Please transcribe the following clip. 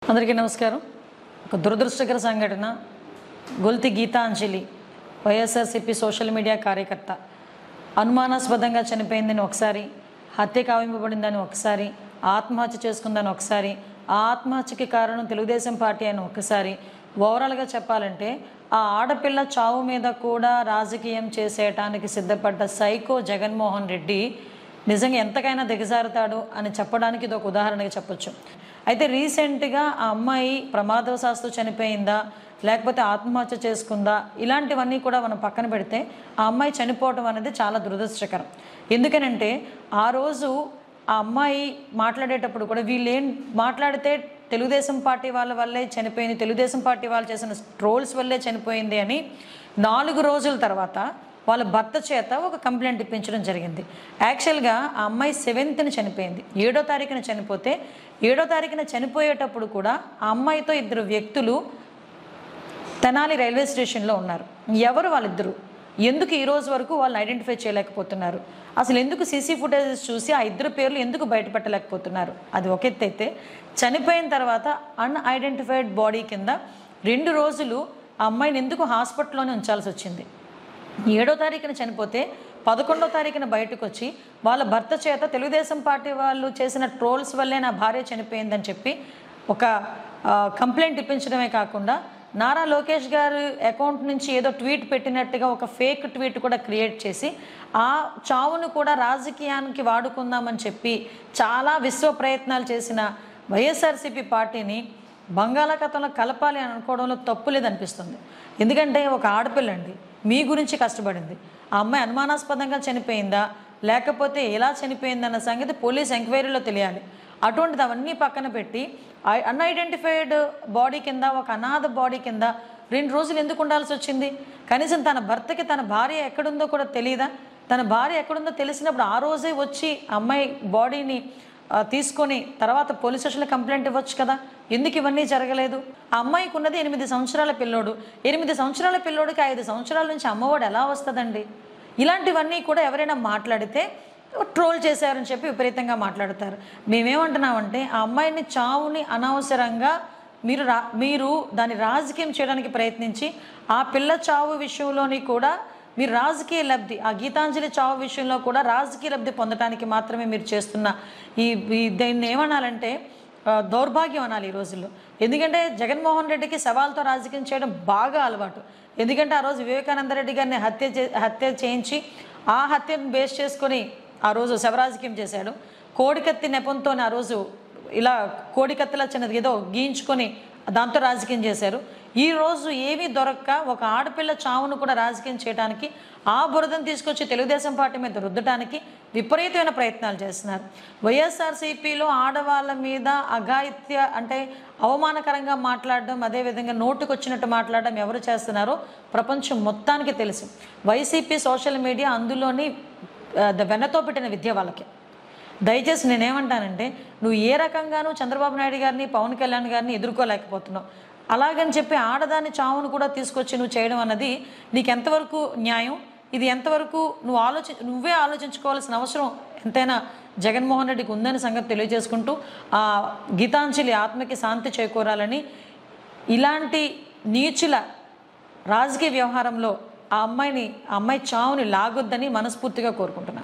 అందరికీ నమస్కారం. ఒక దురదృష్టకర సంఘటన. గొల్తి గీతాంజలి వైఎస్ఆర్సీపీ సోషల్ మీడియా కార్యకర్త అనుమానాస్పదంగా చనిపోయిందని ఒకసారి, హత్య కావింపబడిందని ఒకసారి, ఆత్మహత్య చేసుకుందని ఒకసారి, ఆ ఆత్మహత్యకి కారణం తెలుగుదేశం పార్టీ అని ఒకసారి, ఓవరాల్గా చెప్పాలంటే ఆ ఆడపిల్ల చావు మీద కూడా రాజకీయం చేసేయటానికి సిద్ధపడ్డ సైకో జగన్మోహన్ రెడ్డి నిజంగా ఎంతకైనా దిగజారుతాడు అని చెప్పడానికి ఇది ఒక ఉదాహరణగా చెప్పొచ్చు. అయితే రీసెంట్గా ఆ అమ్మాయి ప్రమాదవశాత్తు చనిపోయిందా లేకపోతే ఆత్మహత్య చేసుకుందా ఇలాంటివన్నీ కూడా మనం పక్కన పెడితే ఆ అమ్మాయి చనిపోవటం అనేది చాలా దురదృష్టకరం. ఎందుకనంటే ఆ రోజు ఆ అమ్మాయి మాట్లాడేటప్పుడు కూడా వీళ్ళేం మాట్లాడితే తెలుగుదేశం పార్టీ వాళ్ళ వల్లే చనిపోయింది, తెలుగుదేశం పార్టీ వాళ్ళు చేసిన ట్రోల్స్ వల్లే చనిపోయింది అని 4 రోజుల తర్వాత వాళ్ళ భర్త చేత ఒక కంప్లైంట్ ఇప్పించడం జరిగింది. యాక్చువల్గా ఆ అమ్మాయి 7th చనిపోయింది. 7వ తారీఖున చనిపోతే 7వ తారీఖున చనిపోయేటప్పుడు కూడా ఆ అమ్మాయితో 2 వ్యక్తులు తెనాలి రైల్వే స్టేషన్లో ఉన్నారు. ఎవరు వాళ్ళిద్దరు? ఎందుకు ఈ రోజు వరకు వాళ్ళని ఐడెంటిఫై చేయలేకపోతున్నారు? అసలు ఎందుకు సీసీ ఫుటేజెస్ చూసి ఆ 2 పేర్లు ఎందుకు బయటపెట్టలేకపోతున్నారు? అది ఒక ఎత్తు అయితే, చనిపోయిన తర్వాత అన్ఐడెంటిఫైడ్ బాడీ కింద 2 రోజులు ఆ అమ్మాయిని ఎందుకు హాస్పిటల్లోనే ఉంచాల్సి వచ్చింది? 7వ తారీఖున చనిపోతే 11వ తారీఖున బయటకు వచ్చి వాళ్ళ భర్త చేత తెలుగుదేశం పార్టీ వాళ్ళు చేసిన ట్రోల్స్ వల్లే నా భార్య చనిపోయిందని చెప్పి ఒక కంప్లైంట్ ఇప్పించడమే కాకుండా నారా లోకేష్ గారు అకౌంట్ నుంచి ఏదో ట్వీట్ పెట్టినట్టుగా ఒక ఫేక్ ట్వీట్ కూడా క్రియేట్ చేసి ఆ చావును కూడా రాజకీయానికి వాడుకుందామని చెప్పి చాలా విశ్వ ప్రయత్నాలు చేసిన వైఎస్ఆర్సీపీ పార్టీని బంగాళాఖాతంలో కలపాలి అని అనుకోవడంలో తప్పు లేదనిపిస్తుంది. ఎందుకంటే ఒక ఆడపిల్లండి మీ గురించి కష్టపడింది. ఆ అమ్మాయి అనుమానాస్పదంగా చనిపోయిందా లేకపోతే ఎలా చనిపోయిందన్న సంగతి పోలీస్ ఎంక్వైరీలో తెలియాలి. అటువంటిది అవన్నీ పక్కన పెట్టి అన్ఐడెంటిఫైడ్ బాడీ కింద, ఒక అనాథ బాడీ కింద 2 రోజులు ఎందుకు ఉండాల్సి వచ్చింది? కనీసం తన భర్తకి తన భార్య ఎక్కడుందో కూడా తెలియదా? తన భార్య ఎక్కడుందో తెలిసినప్పుడు ఆ రోజే వచ్చి అమ్మాయి బాడీని తీసుకొని తర్వాత పోలీస్ స్టేషన్లో కంప్లైంట్ ఇవ్వచ్చు కదా. ఎందుకు ఇవన్నీ జరగలేదు? ఆ అమ్మాయికి ఉన్నది 8 సంవత్సరాల పిల్లోడు. 8 సంవత్సరాల పిల్లోడికి 5 సంవత్సరాల నుంచి అమ్మఒడు ఎలా వస్తుందండి? ఇలాంటివన్నీ కూడా ఎవరైనా మాట్లాడితే ట్రోల్ చేశారని చెప్పి విపరీతంగా మాట్లాడతారు. మేమేమంటున్నామంటే ఆ అమ్మాయిని చావుని అనవసరంగా మీరు దాన్ని రాజకీయం చేయడానికి ప్రయత్నించి ఆ పిల్ల చావు విషయంలోని కూడా మీరు రాజకీయ లబ్ధి, ఆ గీతాంజలి చావు విషయంలో కూడా రాజకీయ లబ్ధి పొందడానికి మాత్రమే మీరు చేస్తున్న దీన్ని ఏమనాలంటే దౌర్భాగ్యం అనాలి ఈ రోజుల్లో. ఎందుకంటే జగన్మోహన్ రెడ్డికి సవాల్తో రాజకీయం చేయడం బాగా అలవాటు. ఎందుకంటే ఆ రోజు వివేకానంద రెడ్డి గారిని హత్య చేయించి ఆ హత్యను బేస్ చేసుకొని ఆ రోజు శవరాజకీయం చేశాడు. కోడికత్తి నెపంతో ఆ రోజు ఇలా కోడికత్తిలా చిన్నది ఏదో గీయించుకొని దాంతో రాజకీయం చేశారు. ఈ రోజు ఏమీ దొరక్క ఒక ఆడపిల్ల చావును కూడా రాజకీయం చేయడానికి ఆ బురదను తీసుకొచ్చి తెలుగుదేశం పార్టీ మీద రుద్దడానికి విపరీతమైన ప్రయత్నాలు చేస్తున్నారు. వైఎస్ఆర్సీపీలో ఆడవాళ్ళ మీద అఘాయిత్య అంటే అవమానకరంగా మాట్లాడడం, అదేవిధంగా నోటుకొచ్చినట్టు మాట్లాడడం ఎవరు చేస్తున్నారో ప్రపంచం మొత్తానికి తెలుసు. వైసీపీ సోషల్ మీడియా అందులోని వెన్నతో పెట్టిన విద్య వాళ్ళకి. దయచేసి నేనేమంటానంటే నువ్వు ఏ రకంగానూ చంద్రబాబు నాయుడు గారిని, పవన్ కళ్యాణ్ గారిని ఎదుర్కోలేకపోతున్నావు. అలాగని చెప్పి ఆడదాని చావును కూడా తీసుకొచ్చి నువ్వు చేయడం అన్నది నీకు ఎంతవరకు న్యాయం? ఇది ఎంతవరకు నువ్వే ఆలోచించుకోవాల్సిన అవసరం ఎంతైనా జగన్మోహన్ రెడ్డికి ఉందని సంగతి తెలియజేసుకుంటూ ఆ గీతాంజలి ఆత్మకి శాంతి చేకూరాలని, ఇలాంటి నీచుల రాజకీయ వ్యవహారంలో ఆ అమ్మాయి చావుని లాగొద్దని మనస్ఫూర్తిగా కోరుకుంటున్నాను.